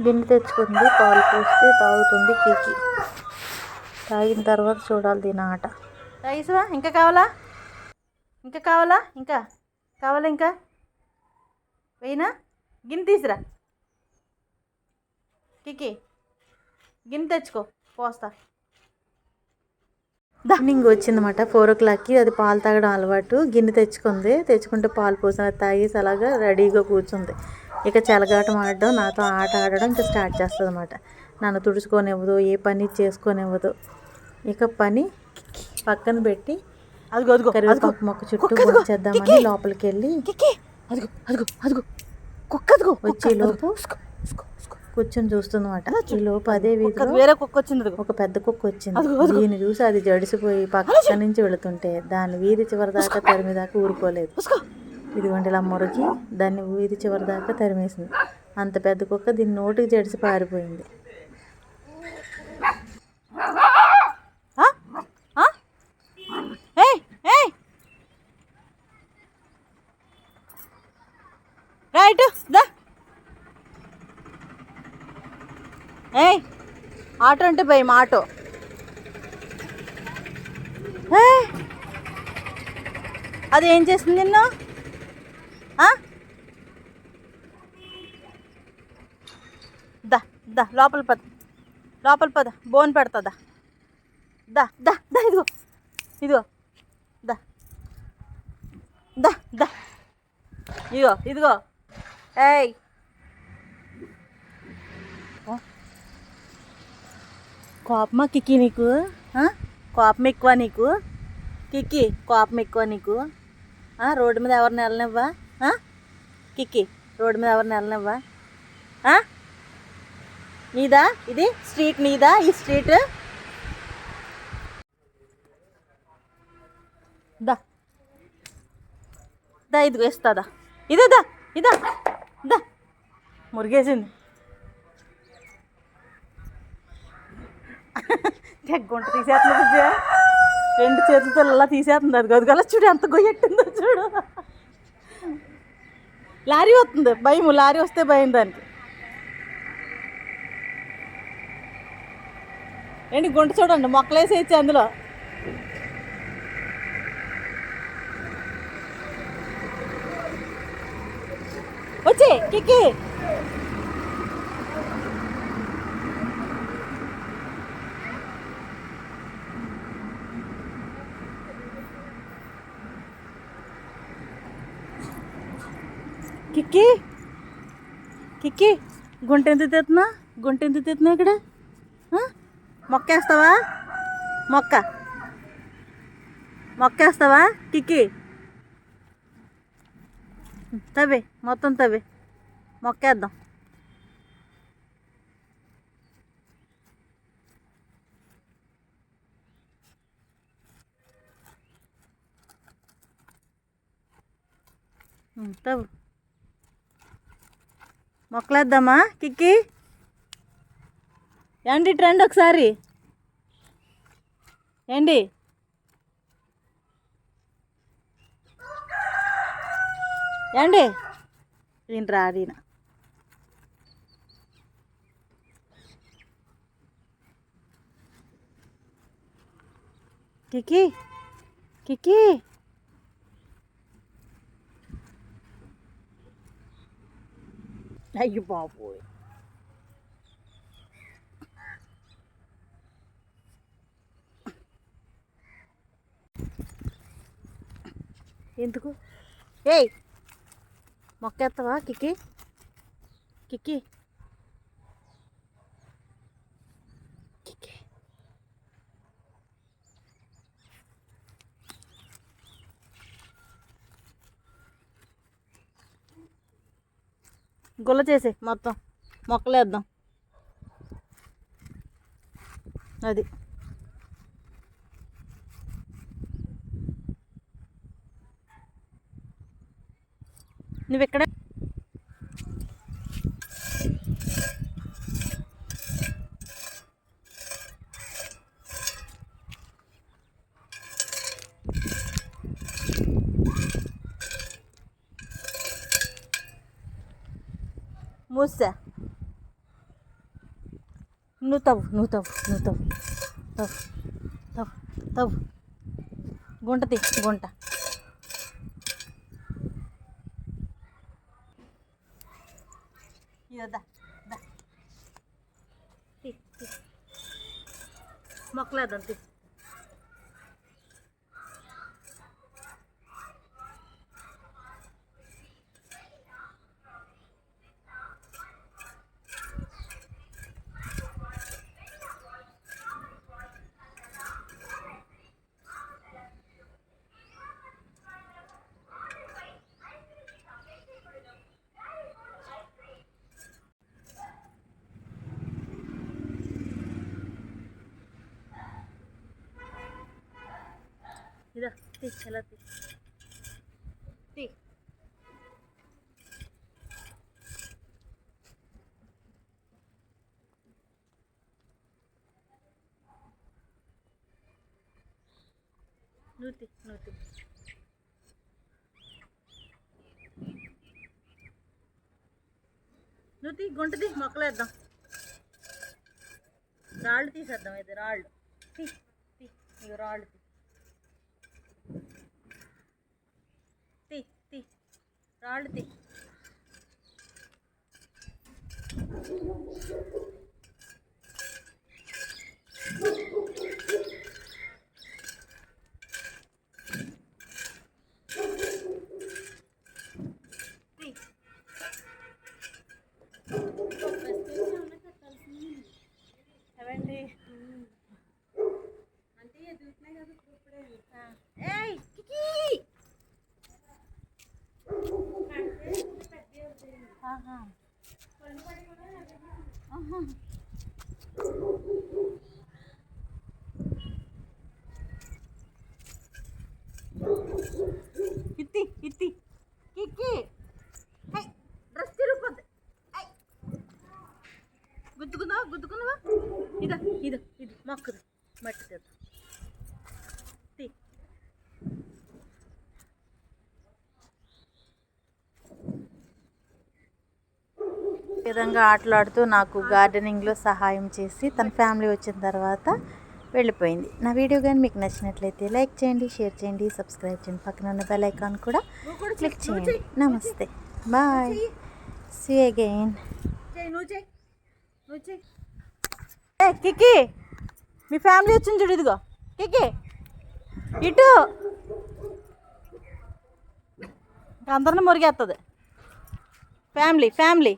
గిన్నె తెచ్చుకుంది, పాలు పోస్తే తాగుతుంది కికి. తాగిన తర్వాత చూడాలి దీని ఆట. తాగిసవా? ఇంకా కావాలా? ఇంకా కావాలా? ఇంకా కావాలా? ఇంకా వెయినా? గిన్నె తీసిరా కికి. గిన్నె తెచ్చుకో, పోస్తా. ఈవినింగ్ వచ్చిందన్నమాట 4 o'clockకి. అది పాలు తాగడం అలవాటు. గిన్నె తెచ్చుకుంది, తెచ్చుకుంటే పాలు పోసిన తాగేసి అలాగా రెడీగా కూర్చుంది. ఇక చెలగాటం ఆడడం, నాతో ఆట ఆడడం ఇంకా స్టార్ట్ చేస్తుంది అన్నమాట. నన్ను తుడుచుకోనివ్వదు, ఏ పని చేసుకోనివ్వదు. ఇక పని పక్కన పెట్టి కరివేపాకు మొక్క చుట్టూ చేద్దామని లోపలికి వెళ్ళి వచ్చేలోపు కూర్చొని చూస్తుందన్నమాట. ఈ లోపు అదే వీధిలో వేరే కుక్క వచ్చింది, ఒక పెద్ద కుక్క వచ్చింది. దీన్ని చూసి అది జడిసిపోయి పక్క నుంచి వెళుతుంటే దాన్ని వీధి చివరి దాకా తరిమేదాకా ఊరుకోలేదు. ఇదిగోండి ఇలా మురికి దాన్ని వీధి చివరి దాకా తరిమేసింది. అంత పెద్ద కుక్క దీని నోటికి జడిసి పారిపోయింది. రైట్ దా. ఆటో అంటే భయం. ఆటో అది ఏం చేస్తుంది నిన్ను? దా దా లోపల పద, లోపల పద, బోన్ పెడతా. దా దా దా, ఇదిగో ఇదిగో, దా దా దా, ఇదిగో ఇదిగో. ఏయ్ కోపమా కిక్కి నీకు? కోపం ఎక్కువ నీకు కిక్కి? కోపం ఎక్కువ నీకు? రోడ్డు మీద ఎవరిని వెళ్ళనివ్వా కిక్కి? రోడ్డు మీద ఎవరిని వెళ్ళనివ్వా? నీదా ఇది స్ట్రీట్? నీదా ఈ స్ట్రీట్? దా దా, ఇదిగో ఇస్తుందా? ఇదే దా, ఇదా దా. మురిగేసింది. గుంట తీసేస్తుంది విద్య, 2 చేతులతో ఇలా తీసేస్తుంది. అది గదిగల చూడు ఎంత గొయ్యట్టిందో చూడు. లారీ వస్తుంది, భయం. లారీ వస్తే భయం దానికి. ఏంటి గుంట చూడండి, మొక్కలేసేయచ్చు అందులో. వచ్చే కిక్కి. కిక్కి కిక్కి, గుంట ఎందుకు తెస్తున్నా? గుంట ఎందుకు తెస్తున్నా ఇక్కడ? మొక్కేస్తావా? మొక్కేస్తావా కిక్కి? తవ్వే, మొత్తం తవ్వే, మొక్కేద్దాం. తవ్వు, మొక్కలేద్దామా కిక్కి? ఏంటి ట్రెండ్ ఒకసారి ఏంటి? ఏండి దీని రాదీన. కిక్కి కిక్కి, అయ్యో బాబోయ్. ఎందుకు? ఏయ్ మొక్కేస్తావా కిక్కి? కిక్కి కిక్కి, గుల్ల చేసే మొత్తం మొక్కలేద్దాం. అది నువ్వు ఇక్కడ మూసా నువ్వు తవ్వు తవ్వు గుంట గుంట ఇదా మొక్కలేదంత ఇదా ఎలా తీ నూతి గుంటది మొక్కలేద్దాం రాళ్ళు తీసేద్దాం ఇది రాళ్ళు ఇవి రాళ్ళు రాళ్ళు అవండి అంటే ఎదుగుతున్నాయి కదా ఇప్పుడే ఏయ్ కికి ఇత్తి కిక్కి డ్రెస్ తిరిగిపోద్ది గుద్దుకున్నావా ఇది మొక్కది మట్టి తెద్దాం ఈ విధంగా ఆటలాడుతూ నాకు గార్డెనింగ్లో సహాయం చేసి తన ఫ్యామిలీ వచ్చిన తర్వాత వెళ్ళిపోయింది. నా వీడియో కానీ మీకు నచ్చినట్లయితే లైక్ చేయండి, షేర్ చేయండి, సబ్స్క్రైబ్ చేయండి, పక్కన ఉన్న బెల్ ఐకాన్ కూడా క్లిక్ చేయండి. నమస్తే, బాయ్, సీ అగైన్. కికి మీ ఫ్యామిలీ వచ్చింది చూడు, ఇదిగో కికి ఇటు అందరిని మురిగేస్తుంది ఫ్యామిలీ